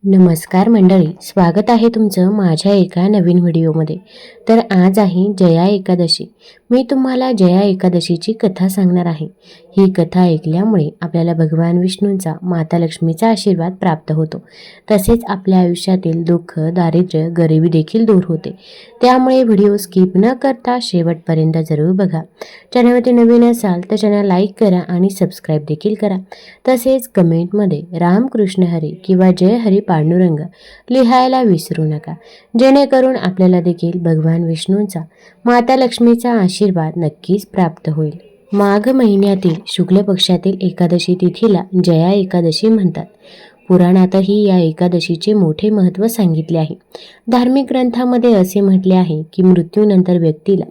नमस्कार मंडळी, स्वागत आहे तुमचं माझ्या एका नवीन व्हिडिओमध्ये. तर आज आहे जया एकादशी. मी तुम्हाला जया एकादशीची कथा सांगणार आहे. ही कथा ऐकल्यामुळे आपल्याला भगवान विष्णूंचा, माता लक्ष्मीचा आशीर्वाद प्राप्त होतो. तसेच आपल्या आयुष्यातील दुःख, दारिद्र्य, गरिबी देखील दूर होते. त्यामुळे व्हिडिओ स्किप न करता शेवटपर्यंत जरूर बघा. चॅनलवरती नवीन असाल तर चॅनल लाईक करा आणि सबस्क्राईब देखील करा. तसेच कमेंटमध्ये रामकृष्ण हरी किंवा जय हरी पांडुरंग लिहायला विसरू नका, जेणेकरून आपल्याला देखील भगवान विष्णूंचा, माता लक्ष्मीचा आशीर्वाद नक्कीच प्राप्त होईल. माघ महिन्यातील शुक्ल पक्षातील एकादशी तिथीला जया एकादशी म्हणतात. पुराणातही या एकादशीचे मोठे महत्त्व सांगितले आहे. धार्मिक ग्रंथामध्ये असे म्हटले आहे की मृत्यूनंतर व्यक्तीला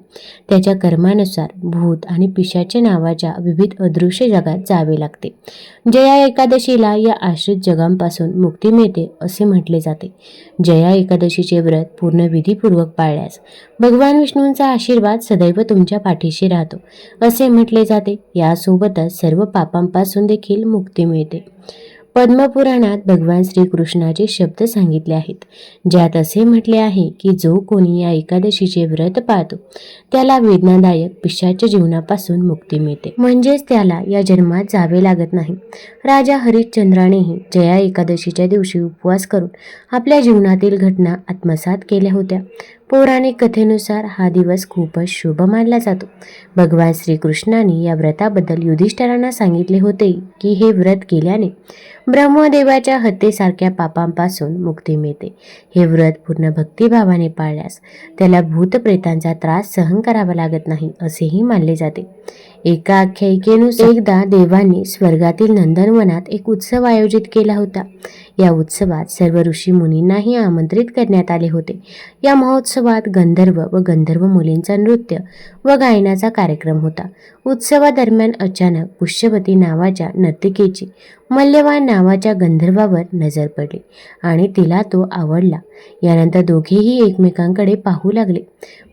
त्याच्या कर्मानुसार भूत आणि पिशाच नावाच्या विविध अदृश्य जगात जावे लागते. जया एकादशीला या आश्रित जगांपासून मुक्ती मिळते असे म्हटले जाते. जया एकादशीचे व्रत पूर्ण विधीपूर्वक पाळल्यास भगवान विष्णूंचा आशीर्वाद सदैव तुमच्या पाठीशी राहतो असे म्हटले जाते. यासोबतच सर्व पापांपासून देखील मुक्ती मिळते. पद्मपुराणात भगवान श्रीकृष्णाचे शब्द सांगितले आहेत, ज्यात असे म्हटले आहे की जो कोणी या एकादशीचे व्रत पाळतो त्याला वेदनादायक पिशाच जीवनापासून मुक्ती मिळते, म्हणजेच त्याला या जन्मात जावे लागत नाही. राजा हरिश्चंद्रानेही जया एकादशीच्या दिवशी उपवास करून आपल्या जीवनातील घटना आत्मसात केल्या होत्या. पौराणिक कथेनुसार हा दिवस खूपच शुभ मानला जातो. भगवान श्रीकृष्णाने या व्रताबद्दल युधिष्ठिरांना सांगितले होते की हे व्रत केल्याने ब्रह्मदेवाच्या हत्येसारख्या पापांपासून मुक्ती मिळते. हे व्रत पूर्ण भक्तिभावाने पाळल्यास त्याला भूतप्रेतांचा त्रास सहन करावा लागत नाही असेही मानले जाते. एका आख्यायिकेनुसार एकदा देवांनी स्वर्गातील नंदनवनात एक उत्सव आयोजित केला होता. या उत्सवात सर्व ऋषी मुनींनाही आमंत्रित करण्यात आले होते. या महोत्सवात गंधर्व व गंधर्व मुलींचा नृत्य व गायनाचा कार्यक्रम होता. उत्सवादरम्यान अचानक पुष्यवती नावाच्या नर्तिकेची मल्यवान नावाच्या गंधर्वावर नजर पडली आणि तिला तो आवडला. यानंतर दोघेही एकमेकांकडे पाहू लागले.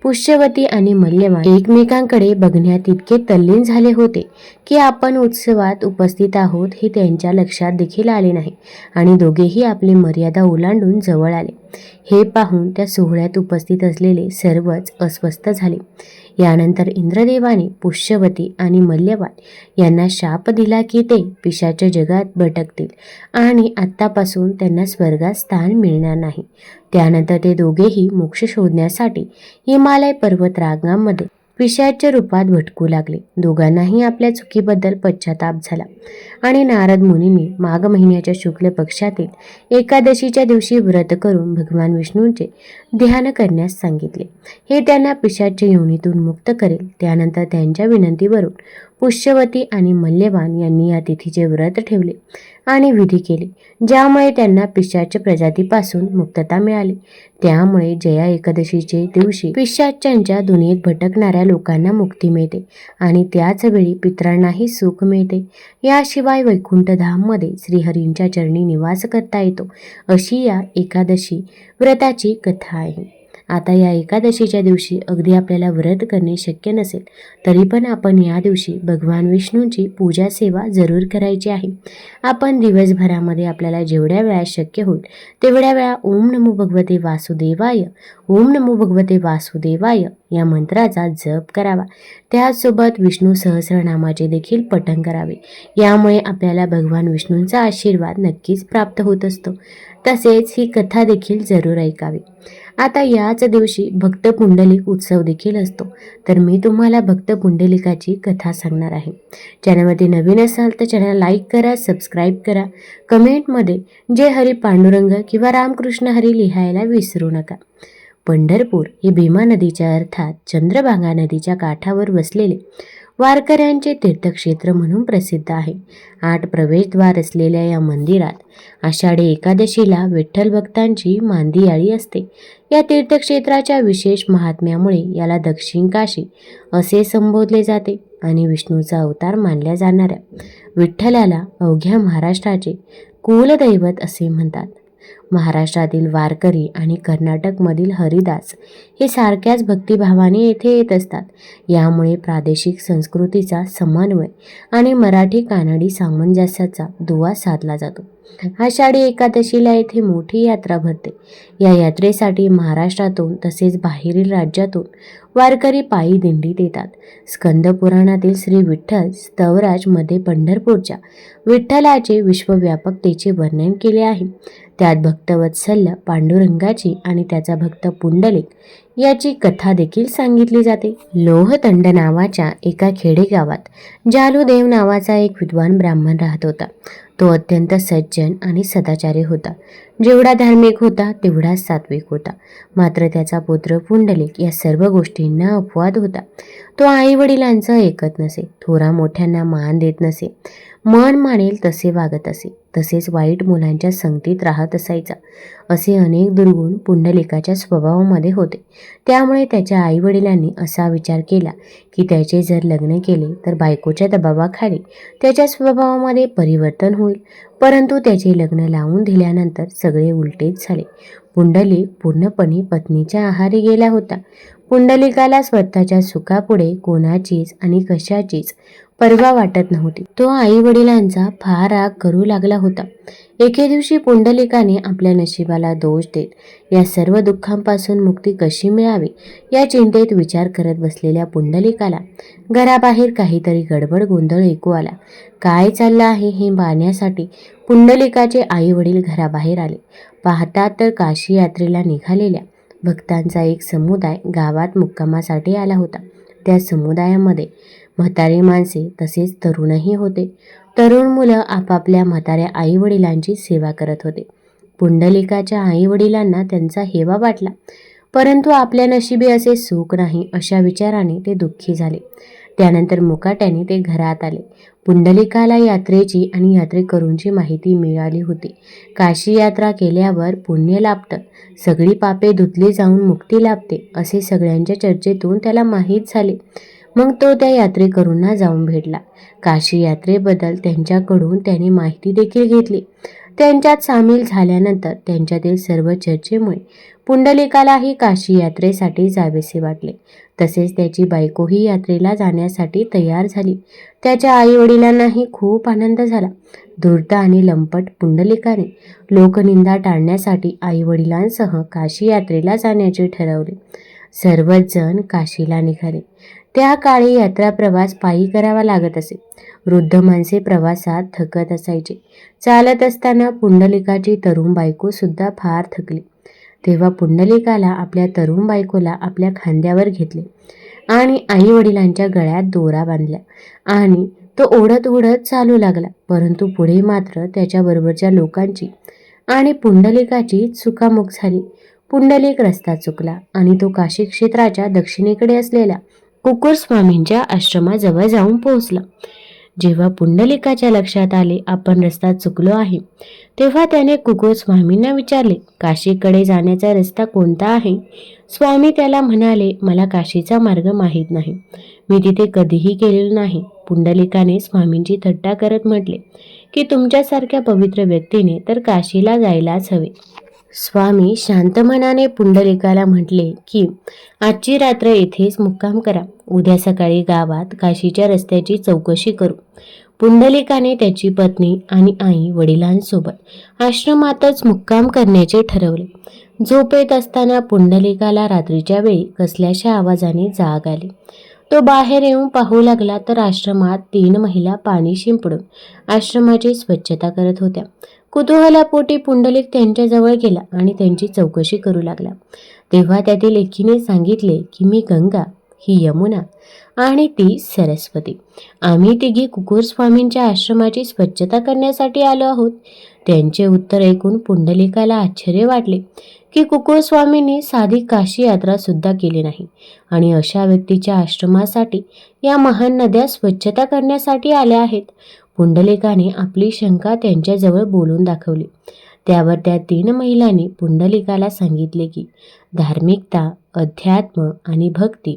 पुष्यवती आणि मल्यवान एकमेकांकडे बघण्यात इतके तल्लीन झाले होते की आपण उत्सवात उपस्थित आहोत हे त्यांच्या लक्षात देखील आले नाही आणि दोघेही आपली मर्यादा ओलांडून जवळ आले. हे पाहून त्या सोहळ्यात उपस्थित असलेले सर्वच अस्वस्थ झाले. यानंतर इंद्रदेवाने पुष्यवती आणि मल्यवान यांना शाप दिला की ते पिशाच्या जगात भटकतील आणि आत्तापासून त्यांना स्वर्गात स्थान मिळणार नाही. त्यानंतर ते दोघेही मोक्ष शोधण्यासाठी हिमालय पर्वतरांगांमध्ये पिशाच्या रूपात भटकू लागले. दोघांनाही आपल्या चुकीबद्दल पश्चाताप झाला आणि नारद मुनींनी माघ महिन्याच्या शुक्ल पक्षातील एकादशीच्या दिवशी व्रत करून भगवान विष्णूंचे ध्यान करण्यास सांगितले. हे त्यांना पिशाच्या योनीतून मुक्त करेल. त्यानंतर त्यांच्या विनंतीवरून पुष्यवती आणि मल्यवान यांनी या तिथीचे व्रत ठेवले आणि विधी केले, ज्यामुळे त्यांना पिशाच्या प्रजातीपासून मुक्तता मिळाली. त्यामुळे जया एकादशीचे दिवशी पिशाच्यांच्या दुनियेत भटकणाऱ्या लोकांना मुक्ती मिळते आणि त्याच वेळी पितरांनाही सुख मिळते. याशिवाय वैकुंठ धाममध्ये श्रीहरींच्या चरणी निवास करता येतो, अशी या एकादशी व्रताची कथा आहे. आता या एकादशीच्या दिवशी अगदी आपल्याला व्रत करणे शक्य नसेल तरी पण आपण या दिवशी भगवान विष्णूंची पूजा सेवा जरूर करायची आहे. आपण दिवसभरामध्ये आपल्याला जेवढ्या वेळा शक्य होईल तेवढ्या वेळा ओम नमो भगवते वासुदेवाय, ओम नमो भगवते वासुदेवाय या मंत्राचा जप करावा. त्याचसोबत विष्णू सहस्रनामाचे देखील पठण करावे. यामुळे आपल्याला भगवान विष्णूंचा आशीर्वाद नक्कीच प्राप्त होत असतो. तसेच ही कथा देखील जरूर ऐकावी. आता याच दिवशी भक्त पुंडलिक उत्सव देखील असतो. तर मी तुम्हाला भक्त पुंडलिकाची कथा सांगणार आहे. चॅनलमध्ये नवीन असाल तर चॅनल लाईक करा, सबस्क्राईब करा. कमेंटमध्ये जय हरी पांडुरंग किंवा रामकृष्ण हरी लिहायला विसरू नका. पंढरपूर हे भीमा नदीच्या अर्थात चंद्रभागा नदीच्या काठावर वसलेले वारकऱ्यांचे तीर्थक्षेत्र म्हणून प्रसिद्ध आहे. 8 प्रवेशद्वार असलेल्या या मंदिरात आषाढी एकादशीला विठ्ठल भक्तांची मांदियाळी असते. या तीर्थक्षेत्राच्या विशेष महात्म्यामुळे याला दक्षिण काशी असे संबोधले जाते आणि विष्णूचा अवतार मानल्या जाणाऱ्या विठ्ठलाला अवघ्या महाराष्ट्राचे कुलदैवत असे म्हणतात. महाराष्ट्रातील वारकरी आणि कर्नाटकमधील हरिदास हे सारख्याच भक्तिभावाने येथे येत असतात. यामुळे प्रादेशिक संस्कृतीचा समन्वय आणि मराठी कानडी सामंजस्याचा दुवा साधला जातो. आषाढी एकादशीला येथे मोठी यात्रा भरते. या यात्रेसाठी महाराष्ट्रातून तसेच बाहेरील राज्यातून वारकरी पायी दिंडीत येतात. स्कंद पुराणातील श्री विठ्ठल स्तवराज मध्ये पंढरपूरच्या विठ्ठलाचे विश्वव्यापकतेचे वर्णन केले आहे. त्यात भक्तवत्सल्य पांडुरंगाची आणि त्याचा भक्त पुंडलिक याची कथा देखील सांगितली जाते. लोहतंड नावाच्या एका खेडेगावात जालूदेव नावाचा एक विद्वान ब्राह्मण राहत होता. तो अत्यंत सज्जन आणि सदाचारी होता. जेवढा धार्मिक होता तेवढाच सात्विक होता. मात्र त्याचा पुत्र पुंडलिक या सर्व गोष्टींना अपवाद होता. तो आई वडिलांचं ऐकत नसे, थोरा मोठ्यांना मान देत नसे, मन मानेल तसे वागत असे, तसेच वाईट मुलांच्या संगतीत राहत असायचा. असे अनेक दुर्गुण पुंडलिकाच्या स्वभावामध्ये होते. त्यामुळे त्याच्या आई वडिलांनी असा विचार केला की त्याचे जर लग्न केले तर बायकोच्या दबावाखाली त्याच्या स्वभावामध्ये परिवर्तन होईल. परंतु त्याचे लग्न लावून दिल्यानंतर सगळे उलटेच झाले. पुंडलिक पूर्णपणे पत्नीच्या आहारी गेला होता. पुंडलिकाला स्वतःच्या सुखापुढे कोणाचीच आणि कशाचीच पर्वा वाटत नव्हती. तो आई वडिलांचा फार राग करू लागला होता. एके दिवशी पुंडलिकाने आपल्या नशिबाला दोष देत या सर्व दुःखांपासून मुक्ती कशी मिळावी या चिंतेत विचार करत बसलेल्या पुंडलिकाला घराबाहेर काहीतरी गडबड गोंधळ ऐकू आला. काय चाललं आहे हे पाहण्यासाठी पुंडलिकाचे आई वडील घराबाहेर आले. पाहतात तर काशी यात्रेला निघालेल्या भक्तांचा एक समुदाय गावात मुक्कामासाठी आला होता. त्या समुदायामध्ये म्हातारी माणसे तसेच तरुणही होते. तरुण मुलं आपापल्या म्हाताऱ्या आई वडिलांची सेवा करत होते. पुंडलिकाच्या आई वडिलांना त्यांचा हेवा वाटला, परंतु आपल्या नशिबी असे सुख नाही अशा विचाराने ते दुःखी झाले. त्यानंतर मुकाट्याने ते घरात आले. पुंडलिकाला यात्रेची आणि यात्रेकरूंची माहिती मिळाली होती. काशी यात्रा केल्यावर पुण्य लाभतं, सगळी पापे धुतली जाऊन मुक्ती लाभते असे सगळ्यांच्या चर्चेतून त्याला माहीत झाले. मग तो त्या यात्रेकरूंना जाऊन भेटला. काशी यात्रेबद्दल त्यांच्याकडून त्याने माहिती देखील घेतली. त्यांच्यात सामील झाल्यानंतर त्यांच्यातील सर्व चर्चेमुळे पुंडलिकालाही काशी यात्रेसाठी जावेसे वाटले. तसेच त्याची बायकोही यात्रेला जाण्यासाठी तयार झाली. त्याच्या आई वडिलांनाही खूप आनंद झाला. धूर्त आणि लंपट पुंडलिकाने लोकनिंदा टाळण्यासाठी आई वडिलांसह काशी यात्रेला जाण्याचे ठरवले. सर्वच जण काशीला निघाले. त्या काळी यात्रा प्रवास पायी करावा लागत असे. वृद्ध माणसे प्रवासात थकत असायचे. चालत असताना पुंडलिकाची तरुण बायको सुद्धा फार थकली. तेव्हा पुंडलिकाला आपल्या तरुण बायकोला आपल्या खांद्यावर घेतले आणि आई वडिलांच्या गळ्यात दोरा बांधला आणि तो ओढत ओढत चालू लागला. परंतु पुढे मात्र त्याच्याबरोबरच्या लोकांची आणि पुंडलिकाची चुकामुक झाली. पुंडलिक रस्ता चुकला आणि तो काशी क्षेत्राच्या दक्षिणेकडे असलेल्या कुकुर स्वामींच्या आश्रमाजवळ जाऊन पोहोचला. जेव्हा पुंडलिकाच्या लक्षात आले आपण रस्ता चुकलो आहे, तेव्हा त्याने कुकुर स्वामींना विचारले, काशीकडे जाण्याचा रस्ता कोणता आहे? स्वामी त्याला म्हणाले, मला काशीचा मार्ग माहीत नाही, मी तिथे कधीही गेलेलो नाही. पुंडलिकाने स्वामींची थट्टा करत म्हटले की तुमच्यासारख्या पवित्र व्यक्तीने तर काशीला जायलाच हवे. स्वामी शांत मनाने पुंडलिकाला म्हटले की आजची रात्र येथेच मुक्काम करा, उद्या सकाळी गावात काशीच्या रस्त्याची चौकशी करू. पुंडलिकाने त्याची पत्नी आणि आई वडिलांसोबत आश्रमातच मुक्काम करण्याचे ठरवले. झोपेत असताना पुंडलिकाला रात्रीच्या वेळी कसल्याशा आवाजाने जाग आली. तो बाहेर येऊन पाहू लागला तर आश्रमात 3 महिला पाणी शिंपडून आश्रमाची स्वच्छता करत होत्या. कुतूहलापोटी पुंडलिक त्यांच्याजवळ गेला आणि त्यांची चौकशी करू लागला. तेव्हा त्यातील एकीने सांगितले की मी गंगा, ही यमुना आणि ती सरस्वती, आम्ही तिघी कुकुर स्वामींच्या आश्रमाची स्वच्छता करण्यासाठी आलो आहोत. त्यांचे उत्तर ऐकून पुंडलिकाला आश्चर्य वाटले की कुकुर स्वामींनी साधी काशी यात्रा सुद्धा केली नाही आणि अशा व्यक्तीच्या आश्रमासाठी या महान नद्या स्वच्छता करण्यासाठी आल्या आहेत. पुंडलिकाने आपली शंका त्यांच्याजवळ बोलून दाखवली. त्यावर त्या 3 महिलांनी पुंडलिकाला सांगितले की धार्मिकता अध्यात्म आणि भक्ती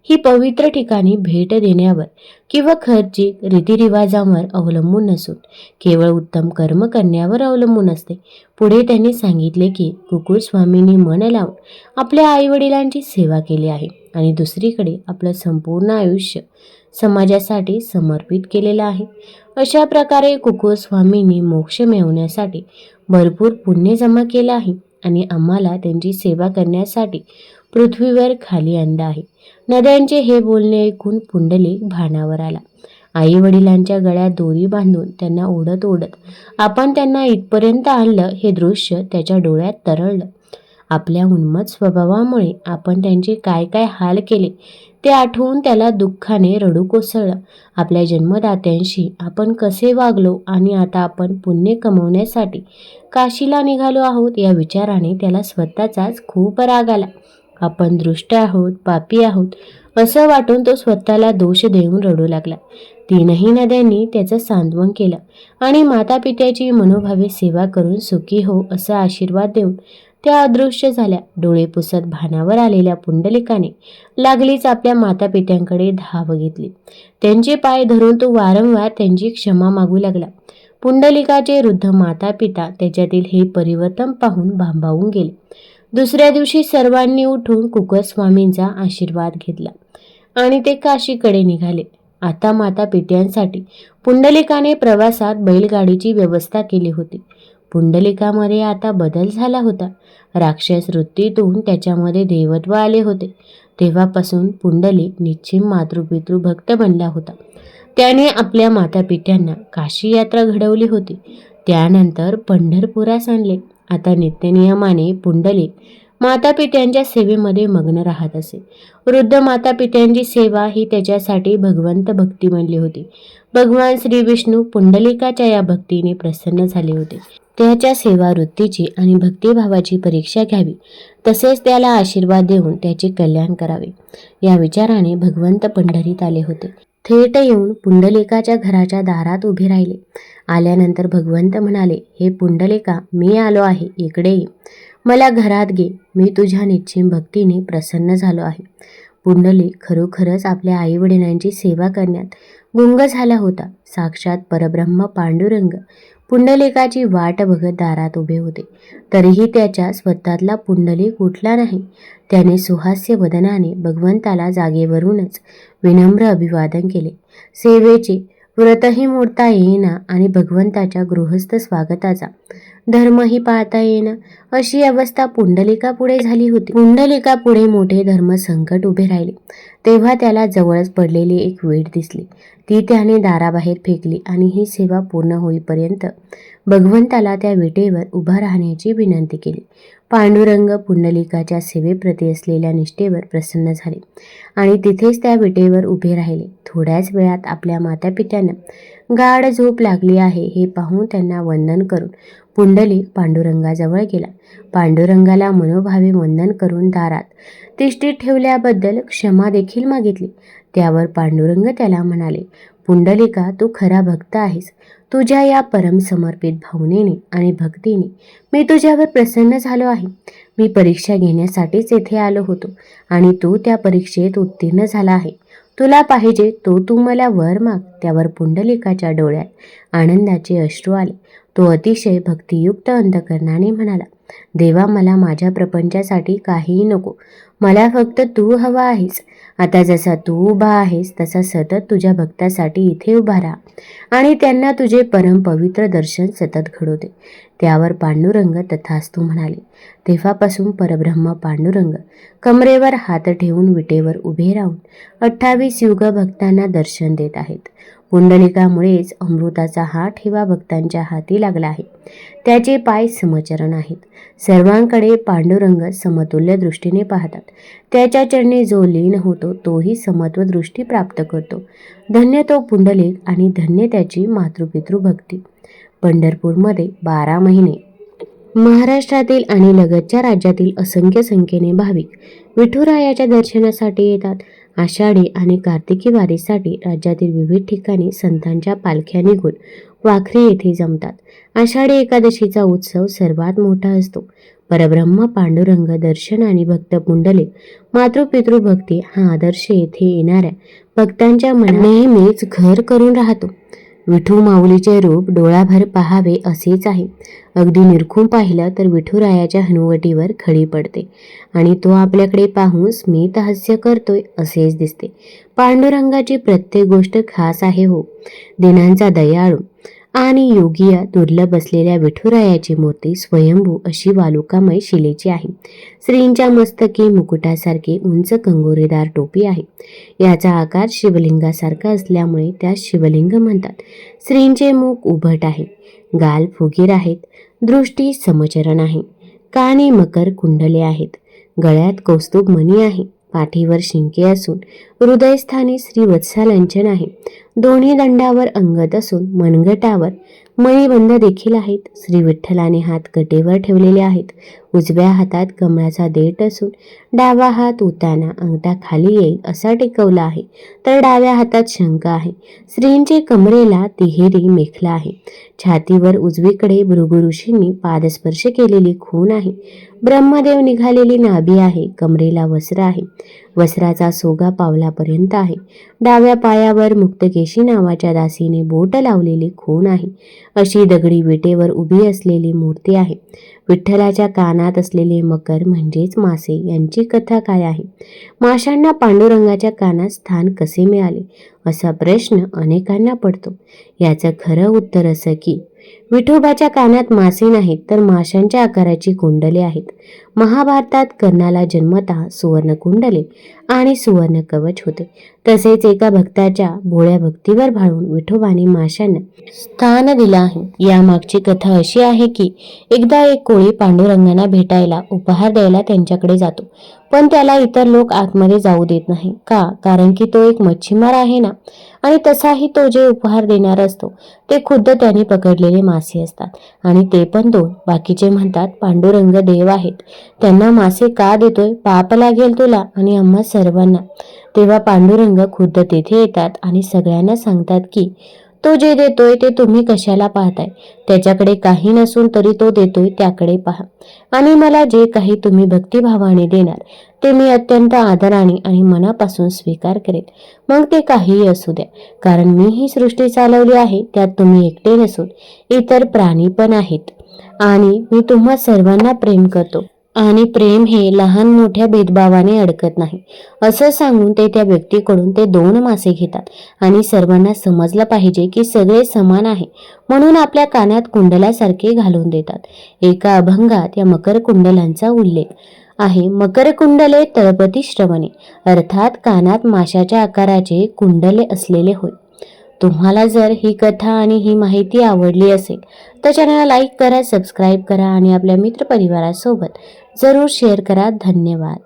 ही पवित्र ठिकाणी भेट देण्यावर किंवा खर्चिक रीतिरिवाजांवर अवलंबून नसून केवळ उत्तम कर्म करण्यावर अवलंबून असते. पुढे त्यांनी सांगितले की कुकुरस्वामींनी मन लावून आपल्या आईवडिलांची सेवा केली आहे आणि दुसरीकडे आपलं संपूर्ण आयुष्य समाजासाठी समर्पित केलेलं आहे. अशा प्रकारे कुकुरस्वामींनी मोक्ष मिळवण्यासाठी भरपूर पुण्य जमा केलं आहे आणि आम्हाला त्यांची सेवा करण्यासाठी पृथ्वीवर खाली आणलं आहे. नद्यांचे हे बोलणे ऐकून पुंडलिक भानावर आला. आई वडिलांच्या गळ्यात दोरी बांधून त्यांना ओढत ओढत आपण त्यांना इथपर्यंत आणलं हे दृश्य त्याच्या डोळ्यात तरळलं. आपल्या उन्मत्त स्वभावामुळे आपण त्यांचे काय काय हाल केले ते आठवून त्याला दुःखाने रडू कोसळलं. आपल्या जन्मदात्यांशी आपण कसे वागलो आणि आता आपण पुण्य कमवण्यासाठी काशीला निघालो आहोत या विचाराने त्याला स्वतःचाच खूप राग आला. आपण दृष्ट आहोत, पापी आहोत असं वाटून तो स्वतःला दोष देऊन रडू लागला. तीनही नद्यांनी त्याचं सांत्वन केलं आणि माता पित्याची मनोभावे सेवा करून सुखी हो असा आशीर्वाद देऊन त्या अदृश्य झाल्या. डोळे पुसत भानावर आलेल्या पुंडलिकाने लागलीच आपल्या माता पित्यांकडे धाव घेतली. त्यांचे पाय धरून तो वारंवार त्यांची क्षमा मागू लागला. पुंडलिकाचे वृद्ध माता पिता त्याच्यातील हे परिवर्तन पाहून भांबावून गेले. दुसऱ्या दिवशी सर्वांनी उठून कुकुरस्वामींचा आशीर्वाद घेतला आणि ते काशीकडे निघाले. आता माता पित्यांसाठी पुंडलिकाने प्रवासात बैलगाडीची व्यवस्था केली होती. पुंडलिकामध्ये आता बदल झाला होता. राक्षस वृत्तीतून त्याच्यामध्ये देवत्व आले होते. तेव्हापासून पुंडलिक निश्चिम मातृपितृ भक्त बनला होता. त्याने आपल्या माता पित्यांना काशी यात्रा घडवली होती. त्यानंतर पंढरपुरास आणले. आता नित्यनियमाने पुंडलिक माता पित्यांच्या सेवेमध्ये मग्न राहत असे. वृद्ध माता पित्यांची सेवा ही त्याच्यासाठी भगवंत भक्ती बनली होती. भगवान श्री विष्णू पुंडलिकाच्या या भक्तीने प्रसन्न झाले होते. त्याच्या सेवा वृत्तीची आणि भक्तिभावाची परीक्षा घ्यावी, तसेच त्याला आशीर्वाद देऊन त्याचे कल्याण करावे या विचाराने भगवंत पंढरीत आले होते. थेट येऊन पुंडलिकाच्या घराच्या दारात उभे राहिले. आल्यानंतर भगवंत म्हणाले, हे पुंडलिका, मी आलो आहे, इकडे ये, मला घरात घे, मी तुझ्या निश्चिम भक्तीने प्रसन्न झालो आहे. पुंडलिक खरोखरच आपल्या आईवडिलांची सेवा करण्यात गुंग झाला होता. साक्षात परब्रह्म पांडुरंग पुंडलिकाची वाट बघत दारात उभे होते. तरीही त्याच्या स्वतःतला पुंडलिक उठला नाही. त्याने सुहास्य वदनाने भगवंताला जागेवरूनच विनम्र अभिवादन केले. सेवेचे व्रतही मोडता येईना आणि भगवंताच्या गृहस्थ स्वागताचा धर्मही पाळता येईना अशी अवस्था पुंडलिकापुढे झाली होती. पुंडलिकापुढे मोठे धर्म संकट उभे राहिले. तेव्हा त्याला जवळच पडलेली एक वीट दिसली. ती त्याने दाराबाहेर फेकली आणि ही सेवा पूर्ण होईपर्यंत भगवंताला त्या विटेवर उभा राहण्याची विनंती केली. पांडुरंग पुंडलिकाच्या सेवेप्रती असलेल्या निष्ठेवर प्रसन्न झाले आणि तिथेच त्या विटेवर उभे राहिले. थोड्याच वेळात आपल्या मातापित्यांना गाढ झोप लागली आहे हे पाहून त्यांना वंदन करून पुंडलिक पांडुरंगाजवळ गेला. पांडुरंगाला मनोभावे वंदन करून दारात तिष्ठीत ठेवल्याबद्दल क्षमा देखील मागितली. त्यावर पांडुरंग त्याला म्हणाले, पुंडलिका, तू खरा भक्त आहेस. तुझ्या या परम समर्पित भावनेने आणि भक्तीने मी तुझ्यावर प्रसन्न झालो आहे. मी परीक्षा घेण्यासाठीच येथे आलो होतो आणि तू त्या परीक्षेत उत्तीर्ण झाला आहे. तुला पाहिजे तो तू मला वर माग. त्यावर पुंडलिकाच्या डोळ्यात आनंदाचे अश्रू आले. तो अतिशय भक्तियुक्त अंतकरणाने म्हणाला, देवा, मला माझ्या प्रपंचासाठी काहीही नको. मला फक्त तू हवा आहेस. आता जसा तू उभा आहेस तसा सतत तुझ्या भक्तासाठी इथे उभा राहा आणि त्यांना तुझे परम पवित्र दर्शन सतत घडू दे. त्यावर पांडुरंग तथास्तु म्हणाले. तेव्हापासून परब्रह्म पांडुरंग कमरेवर हात ठेवून विटेवर उभे राहून 28 युग भक्तांना दर्शन देत आहेत. पुंडलिकामुळेच अमृताचा हा ठेवा भक्तांच्या हाती लागला आहे. त्याचे पाय समचरण आहेत. सर्वांकडे पांडुरंग समतुल्य दृष्टीने पाहतात. त्याच्या चरणी जो लीन होतो तोही समत्व दृष्टी प्राप्त करतो. धन्य तो पुंडलिक आणि धन्य त्याची मातृपितृ भक्ती. पंढरपूरमध्ये 12 महिने महाराष्ट्रातील आणि लगतच्या राज्यातील असंख्य संख्येने भाविक विठुरायाच्या दर्शनासाठी येतात. आषाढी आणि कार्तिकी वारीसाठी राज्यातील विविध ठिकाणी संतांच्या पालख्या निघून वाखरी येथे जमतात। आषाढी एकादशीचा उत्सव सर्वात मोठा असतो। परब्रह्म पांडुरंग दर्शन आणि भक्त पुंडलिक मातृपितृ भक्ती हा आदर्श येथे येणाऱ्या भक्तांच्या मनात नेहमीच घर करून राहतो। विठू माऊलीचे रूप डोळाभर पाहावे असेच आहे। अगदी निरखून पाहिलं तर विठुरायाच्या हनुवटीवर खडी पडते आणि तो आपल्याकडे पाहून स्मित हास्य करतोय असेच दिसते। पांडुरंगाची प्रत्येक गोष्ट खास आहे हो। दिनांचा दयाळू आणि योगिया दुर्लभ असलेल्या विठुरायाची मूर्ती स्वयंभू अशी वालुकामय शिलेची आहे। श्रींच्या मस्तकी मुकुटासारखी उंच कंगोरेदार टोपी आहे। याचा आकार शिवलिंगासारखा असल्यामुळे त्यास शिवलिंग म्हणतात। श्रींचे मुख उभट आहे, गाल फुगीर आहेत, दृष्टी समचरण आहे, कानी मकर कुंडले आहेत, गळ्यात कौस्तुभ मणी आहे, पाठीवर शिंके असून हृदयस्थानी श्रीवत्सालंचन आहे। दोन्ही दंडावर अंगद असून मनगटावर मणिबंध देखील आहेत। श्री विठ्ठलाने हात कटेवर ठेवलेले आहेत। उजव्या हातात कमळाचा देठ असून डावा हात उताना अंगठा खाली येईल असा टेकवला आहे, तर डाव्या हातात शंख आहे। श्रींचे कमरेला तिहेरी मेखला आहे। छातीवर उजवीकडे भृगु ऋषींनी पादस्पर्श केलेली खूण आहे। ब्रह्मदेव निघालेली नाभी आहे। कमरेला वस्त्र आहे, वस्त्राचा सोगा पावलापर्यंत आहे। डाव्या पायावर मुक्तकेशी नावाच्या दासीने बोट लावलेली खूण आहे। अशी दगडी विटेवर उभी असलेली मूर्ती आहे। विठ्ठलाच्या कानात असलेले मकर म्हणजेच मासे यांची कथा काय आहे? माशांना पांडुरंगाच्या कानात स्थान कसे मिळाले असा प्रश्न अनेकांना पडतो। याचं खरं उत्तर असं की विठोबाच्या कानात मासे नाहीत तर माशांच्या आकाराची कुंडले आहेत। महाभारतात कर्णाला जन्मतः सुवर्ण कुंडले आणि सुवर्ण कवच होते। तसेच एका भक्ताच्या भोळ्या भक्तीवर भाळून विठोबाने माशांना स्थान दिलं आहे। यामागची कथा अशी आहे की एकदा एक कोळी पांडुरंगांना भेटायला उपहार द्यायला त्यांच्याकडे जातो, पण त्याला इतर लोक आतमध्ये जाऊ देत नाही। का? कारण की तो एक मच्छीमार आहे ना, आणि तसाही तो जे उपहार देणार असतो ते खुद्द त्याने पकडलेले मासे असतात आणि ते पण दोन। बाकीचे म्हणतात पांडुरंग देव आहेत, त्यांना मासे का देतोय, पाप लागेल तुला आणि आम्हा सर्वांना। तेव्हा पांडुरंग खुद्द तेथे येतात आणि सगळ्यांना सांगतात की तो जे देतोय ते तुम्ही कशाला पाहताय, त्याच्याकडे काही नसून तरी तो देतोय त्याकडे पहा, आणि मला जे काही तुम्ही भक्तिभावाने देणार ते मी अत्यंत आदराने आणि मनापासून स्वीकार करेल, मग ते काहीही असू द्या, कारण मी ही सृष्टी चालवली आहे, त्यात तुम्ही एकटे नसून इतर प्राणी पण आहेत आणि मी तुम्हा सर्वांना प्रेम करतो आणि प्रेम हे लहान मोठ्या भेदभावाने अडकत नाही असं सांगून ते त्या व्यक्तीकडून ते 2 मासे घेतात आणि सर्वांना समजलं पाहिजे की सगळे समान आहे म्हणून आपल्या कानात कुंडलासारखे घालून देतात। एका अभंगात या मकर कुंडलांचा उल्लेख आहे। मकर कुंडले तळपती श्रवणे, अर्थात कानात माशाच्या आकाराचे कुंडले असलेले होय। तुम्हाला जर ही कथा आणि ही माहिती आवडली असेल तर चॅनलला लाईक करा, सबस्क्राईब करा आणि आपल्या मित्रपरिवारासोबत जरूर शेअर करा। धन्यवाद।